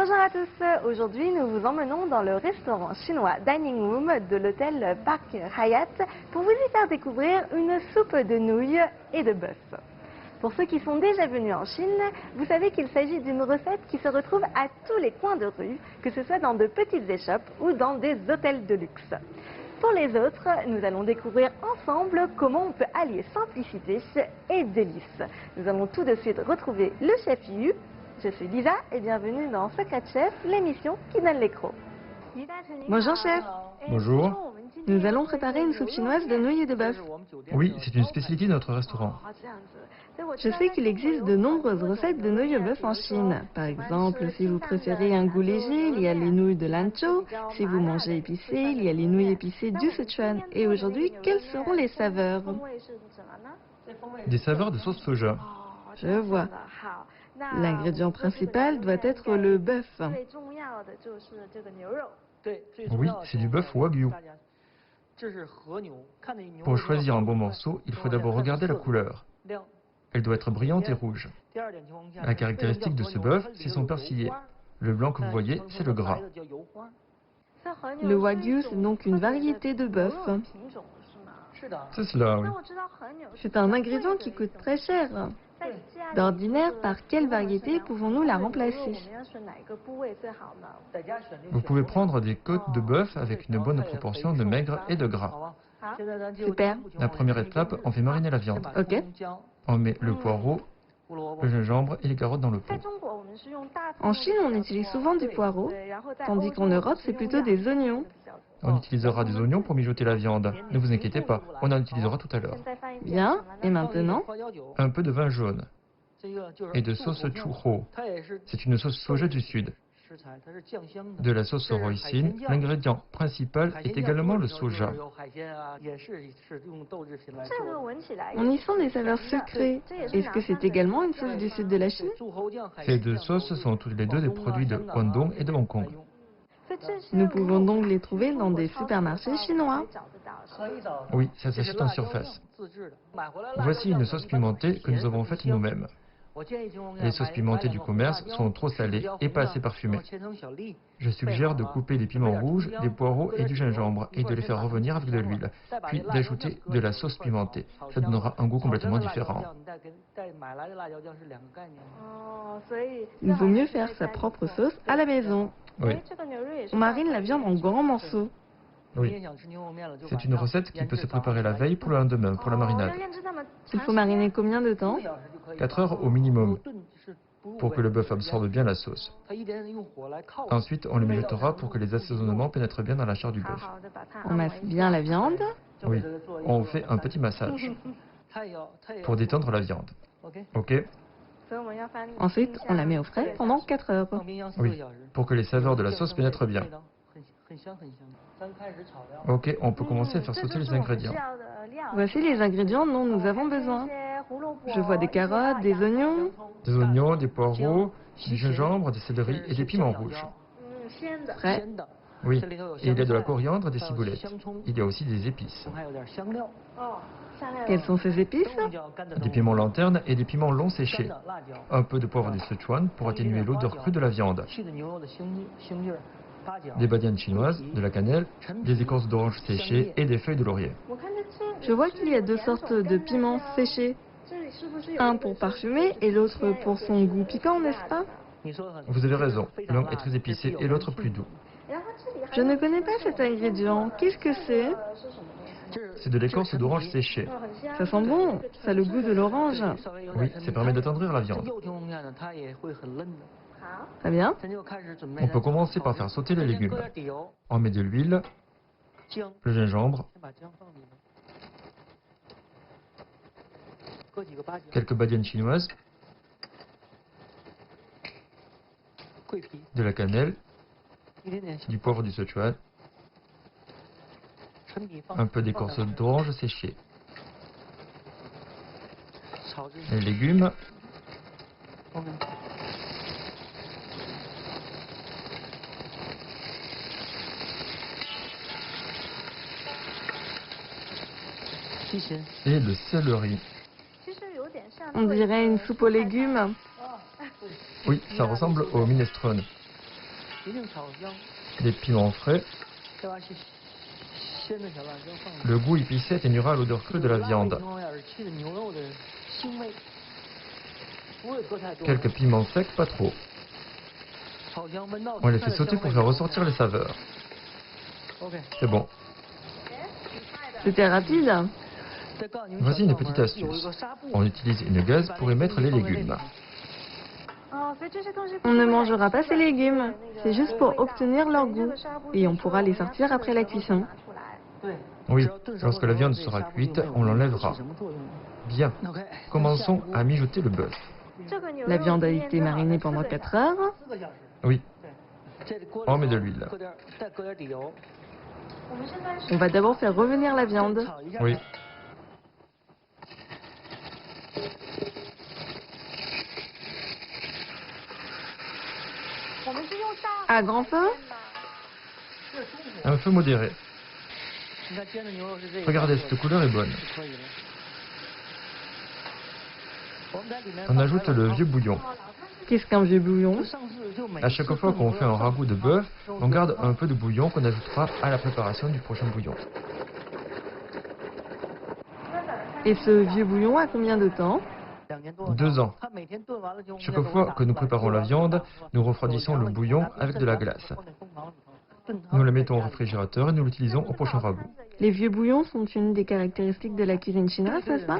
Bonjour à tous, aujourd'hui nous vous emmenons dans le restaurant chinois Dining Room de l'hôtel Park Hyatt pour vous y faire découvrir une soupe de nouilles et de bœuf. Pour ceux qui sont déjà venus en Chine, vous savez qu'il s'agit d'une recette qui se retrouve à tous les coins de rue, que ce soit dans de petites échoppes ou dans des hôtels de luxe. Pour les autres, nous allons découvrir ensemble comment on peut allier simplicité et délices. Nous allons tout de suite retrouver le chef Yu. Je suis Lisa et bienvenue dans Secret Chef, l'émission qui donne l'écro. Bonjour chef. Bonjour. Nous allons préparer une soupe chinoise de nouilles et de bœuf. Oui, c'est une spécialité de notre restaurant. Je sais qu'il existe de nombreuses recettes de nouilles de bœuf en Chine. Par exemple, si vous préférez un goût léger, il y a les nouilles de Lanzhou. Si vous mangez épicé, il y a les nouilles épicées du Sichuan. Et aujourd'hui, quelles seront les saveurs? Des saveurs de sauce soja. Je vois. L'ingrédient principal doit être le bœuf. Oui, c'est du bœuf wagyu. Pour choisir un bon morceau, il faut d'abord regarder la couleur. Elle doit être brillante et rouge. La caractéristique de ce bœuf, c'est son persillé. Le blanc que vous voyez, c'est le gras. Le wagyu, c'est donc une variété de bœuf. C'est cela, oui. C'est un ingrédient qui coûte très cher. D'ordinaire, par quelle variété pouvons-nous la remplacer? Vous pouvez prendre des côtes de bœuf avec une bonne proportion de maigre et de gras. Super. La première étape, on fait mariner la viande. Ok. On met le poireau, le gingembre et les carottes dans le pot. En Chine, on utilise souvent du poireau, tandis qu'en Europe, c'est plutôt des oignons. On utilisera des oignons pour mijoter la viande. Ne vous inquiétez pas, on en utilisera tout à l'heure. Bien. Et maintenant? Un peu de vin jaune et de sauce churro. C'est une sauce soja du sud. De la sauce hoisin, l'ingrédient principal est également le soja. On y sent des saveurs sucrées. Est-ce que c'est également une sauce du sud de la Chine? Ces deux sauces sont toutes les deux des produits de Guangdong et de Hong Kong. Nous pouvons donc les trouver dans des supermarchés chinois. Oui, ça s'achète en surface. Voici une sauce pimentée que nous avons faite nous-mêmes. Les sauces pimentées du commerce sont trop salées et pas assez parfumées. Je suggère de couper des piments rouges, des poireaux et du gingembre et de les faire revenir avec de l'huile, puis d'ajouter de la sauce pimentée. Ça donnera un goût complètement différent. Il vaut mieux faire sa propre sauce à la maison. Oui, On marine la viande en grands morceaux. oui. C'est une recette qui peut se préparer la veille pour le lendemain, pour la marinade. Il faut mariner combien de temps? 4 heures au minimum, pour que le bœuf absorbe bien la sauce. Ensuite, on le mijotera pour que les assaisonnements pénètrent bien dans la chair du bœuf. On masse bien la viande. Oui, on fait un petit massage pour détendre la viande. Ok? Ensuite, on la met au frais pendant 4 heures. Oui, pour que les saveurs de la sauce pénètrent bien. Ok, on peut commencer à faire sauter les ingrédients. Voici les ingrédients dont nous avons besoin. Je vois des carottes, des oignons. Des oignons, des poireaux, du gingembre, des céleris et des piments rouges. Frais. Oui, et il y a de la coriandre, des ciboulettes. Il y a aussi des épices. Quelles sont ces épices? Des piments lanternes et des piments longs séchés. Un peu de poivre du Sichuan pour atténuer l'odeur crue de la viande. Des badianes chinoises, de la cannelle, des écorces d'orange séchées et des feuilles de laurier. Je vois qu'il y a 2 sortes de piments séchés. Un pour parfumer et l'autre pour son goût piquant, n'est-ce pas? Vous avez raison, l'un est très épicé et l'autre plus doux. Je ne connais pas cet ingrédient. Qu'est-ce que c'est? C'est de l'écorce d'orange séchée. Ça sent bon. Ça a le goût de l'orange. Oui, ça permet d'attendrir la viande. Très bien. On peut commencer par faire sauter les légumes. On met de l'huile, le gingembre, quelques badianes chinoises, de la cannelle, du poivre du Sichuan, un peu d'écorce d'orange séchée, les légumes, et le céleri. On dirait une soupe aux légumes. Oui, ça ressemble au minestrone. des piments frais. Le goût épicé atténuera l'odeur crue de la viande. Quelques piments secs, pas trop. On les fait sauter pour faire ressortir les saveurs. C'est bon. C'était rapide. Voici une petite astuce. On utilise une gaze pour y mettre les légumes. On ne mangera pas ces légumes. C'est juste pour obtenir leur goût. Et on pourra les sortir après la cuisson. Oui, lorsque la viande sera cuite, on l'enlèvera. Bien. Commençons à mijoter le bœuf. La viande a été marinée pendant 4 heures. Oui. On met de l'huile. On va d'abord faire revenir la viande. Oui. À grand feu? Un feu modéré. Regardez, cette couleur est bonne. On ajoute le vieux bouillon. Qu'est-ce qu'un vieux bouillon? À chaque fois qu'on fait un ragoût de bœuf, on garde un peu de bouillon qu'on ajoutera à la préparation du prochain bouillon. Et ce vieux bouillon a combien de temps? 2 ans. Chaque fois que nous préparons la viande, nous refroidissons le bouillon avec de la glace. Nous le mettons au réfrigérateur et nous l'utilisons au prochain ragoût. Les vieux bouillons sont une des caractéristiques de la cuisine chinoise, n'est-ce pas?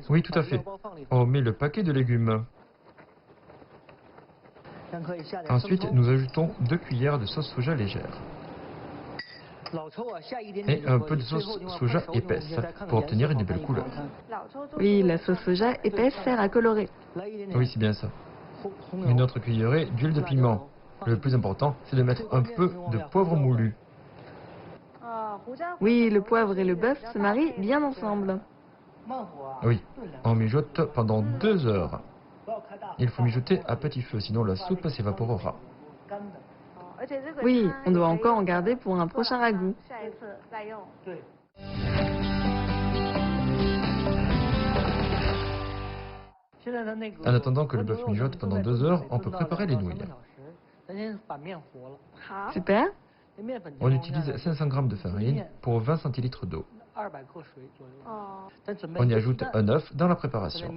Oui, tout à fait. On met le paquet de légumes. Ensuite, nous ajoutons 2 cuillères de sauce soja légère. Et un peu de sauce soja épaisse pour obtenir une belle couleur. Oui, la sauce soja épaisse sert à colorer. Oui, c'est bien ça. Une autre cuillerée d'huile de piment. Le plus important, c'est de mettre un peu de poivre moulu. Oui, le poivre et le bœuf se marient bien ensemble. Oui, on mijote pendant 2 heures. Il faut mijoter à petit feu, sinon la soupe s'évaporera. Oui, on doit encore en garder pour un prochain ragoût. En attendant que le bœuf mijote pendant 2 heures, on peut préparer les nouilles. Super. On utilise 500 g de farine pour 20 centilitres d'eau. On y ajoute un œuf dans la préparation.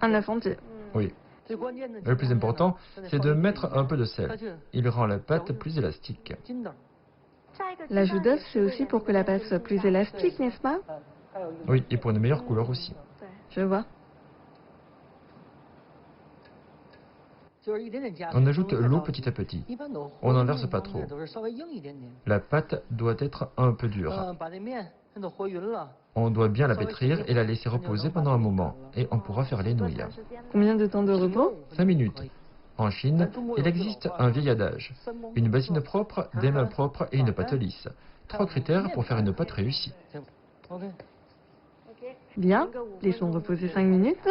Un œuf entier. Oui. Le plus important, c'est de mettre un peu de sel. Il rend la pâte plus élastique. L'ajout d'œuf, c'est aussi pour que la pâte soit plus élastique, n'est-ce pas? Oui, et pour une meilleure couleur aussi. Je vois. On ajoute l'eau petit à petit. On n'en verse pas trop. La pâte doit être un peu dure. On doit bien la pétrir et la laisser reposer pendant un moment. Et on pourra faire les nouilles. Combien de temps de repos? 5 minutes. En Chine, il existe un vieil adage. Une bassine propre, des mains propres et une pâte lisse. 3 critères pour faire une pâte réussie. Bien, laissons reposer 5 minutes.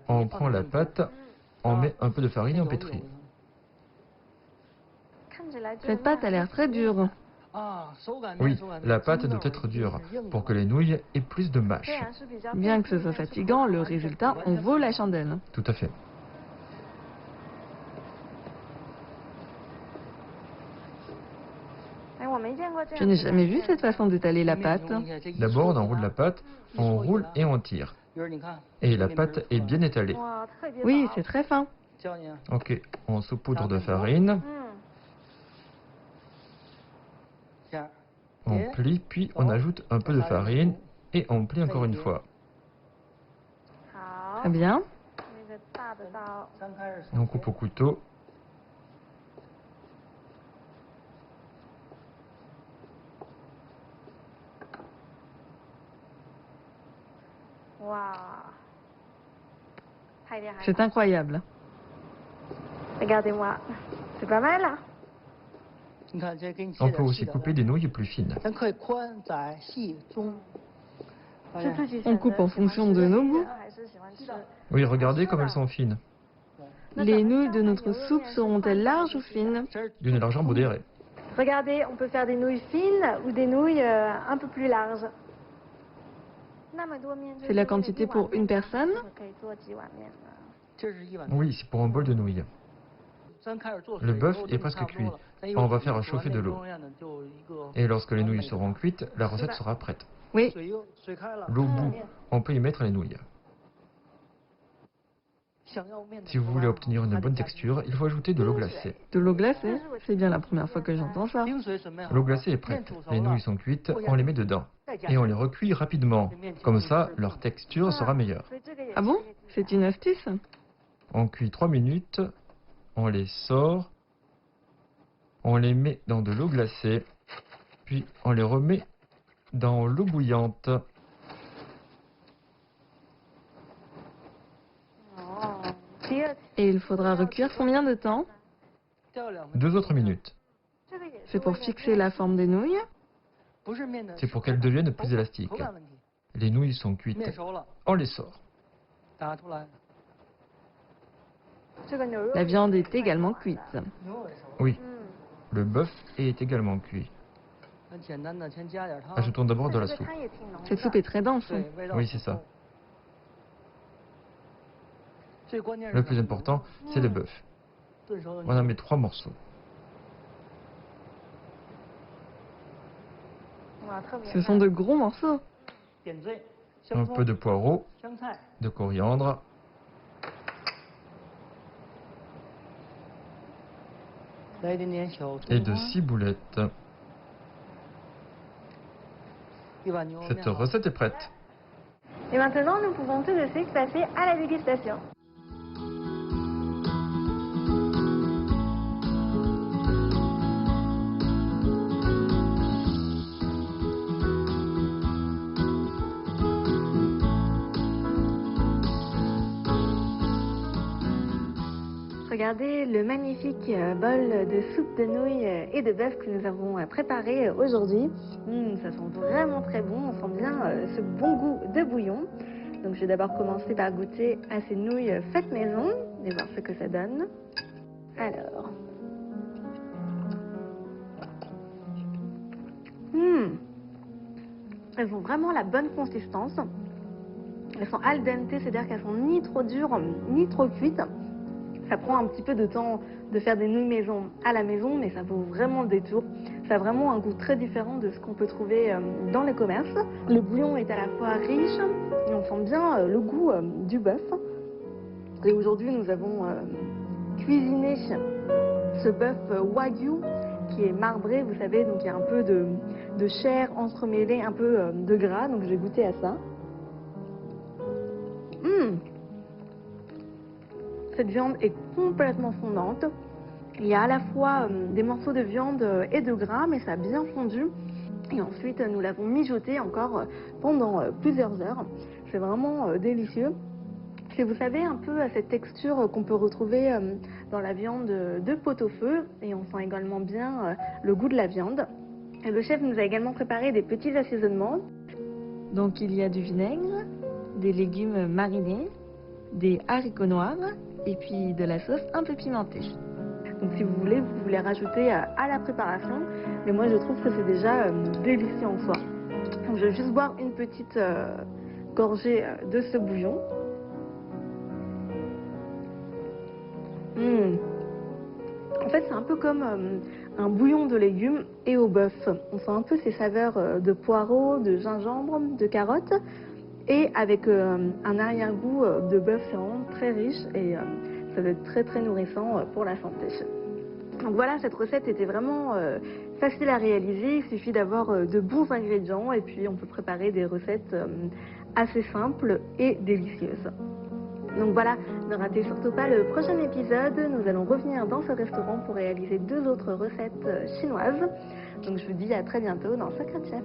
On prend la pâte, on met un peu de farine et on pétrit. Cette pâte a l'air très dure. Oui, la pâte doit être dure pour que les nouilles aient plus de mâche. Bien que ce soit fatigant, le résultat en vaut la chandelle. Tout à fait. Je n'ai jamais vu cette façon d'étaler la pâte. D'abord, on enroule la pâte, on roule et on tire. Et la pâte est bien étalée. Oui, c'est très fin. Ok, on saupoudre de farine. On plie, puis on ajoute un peu de farine et on plie encore une fois. Très bien. On coupe au couteau. C'est incroyable. Regardez-moi. C'est pas mal, hein? On peut aussi couper des nouilles plus fines. On coupe en fonction de nos goûts. Oui, regardez comme elles sont fines. Les nouilles de notre soupe seront-elles larges ou fines? D'une largeur modérée. Regardez, on peut faire des nouilles fines ou des nouilles un peu plus larges. C'est la quantité pour une personne? Oui, c'est pour un bol de nouilles. Le bœuf est presque cuit. On va faire chauffer de l'eau. Et lorsque les nouilles seront cuites, la recette sera prête. Oui. L'eau bout, on peut y mettre les nouilles. Si vous voulez obtenir une bonne texture, il faut ajouter de l'eau glacée. De l'eau glacée? C'est bien la première fois que j'entends ça. L'eau glacée est prête. Les nouilles sont cuites, on les met dedans. Et on les recuit rapidement. Comme ça, leur texture sera meilleure. Ah bon? C'est une astuce? On cuit 3 minutes, on les sort, on les met dans de l'eau glacée, puis on les remet dans l'eau bouillante. Et il faudra recuire combien de temps? 2 autres minutes. C'est pour fixer la forme des nouilles? C'est pour qu'elles deviennent plus élastiques. Les nouilles sont cuites. On les sort. La viande est également cuite. Oui, le bœuf est également cuit. Ajoutons d'abord de la soupe. Cette soupe est très dense. Oui, c'est ça. Le plus important, c'est le bœuf. On en met 3 morceaux. Ce sont de gros morceaux. Un peu de poireau, de coriandre, et de ciboulettes. Cette recette est prête. Et maintenant, nous pouvons tout de suite passer à la dégustation. Regardez le magnifique bol de soupe de nouilles et de bœuf que nous avons préparé aujourd'hui. Ça sent vraiment très bon, on sent bien ce bon goût de bouillon. Donc je vais d'abord commencer par goûter à ces nouilles faites maison et voir ce que ça donne. Alors. Elles ont vraiment la bonne consistance. Elles sont al dente, c'est-à-dire qu'elles sont ni trop dures ni trop cuites. Ça prend un petit peu de temps de faire des nouilles maison à la maison, mais ça vaut vraiment le détour. Ça a vraiment un goût très différent de ce qu'on peut trouver dans les commerces. Le bouillon est à la fois riche et on sent bien le goût du bœuf. Et aujourd'hui, nous avons cuisiné ce bœuf wagyu qui est marbré, vous savez, donc il y a un peu de chair entremêlée, un peu de gras, donc je vais goûter à ça. Cette viande est complètement fondante. Il y a à la fois des morceaux de viande et de gras, mais ça a bien fondu. Et ensuite, nous l'avons mijoté encore pendant plusieurs heures. C'est vraiment délicieux. Et vous savez, un peu cette texture qu'on peut retrouver dans la viande de pot-au-feu. Et on sent également bien le goût de la viande. Et le chef nous a également préparé des petits assaisonnements. Donc il y a du vinaigre, des légumes marinés, des haricots noirs et puis de la sauce un peu pimentée. Donc si vous voulez rajouter à la préparation, mais moi je trouve que c'est déjà délicieux en soi. Donc je vais juste boire une petite gorgée de ce bouillon. En fait c'est un peu comme un bouillon de légumes et au bœuf. On sent un peu ces saveurs de poireaux, de gingembre, de carottes. Et avec un arrière-goût de bœuf, c'est vraiment très riche et ça va être très très nourrissant pour la santé. Donc voilà, cette recette était vraiment facile à réaliser, il suffit d'avoir de bons ingrédients et puis on peut préparer des recettes assez simples et délicieuses. Donc voilà, ne ratez surtout pas le prochain épisode, nous allons revenir dans ce restaurant pour réaliser 2 autres recettes chinoises. Donc je vous dis à très bientôt dans Secret Chef.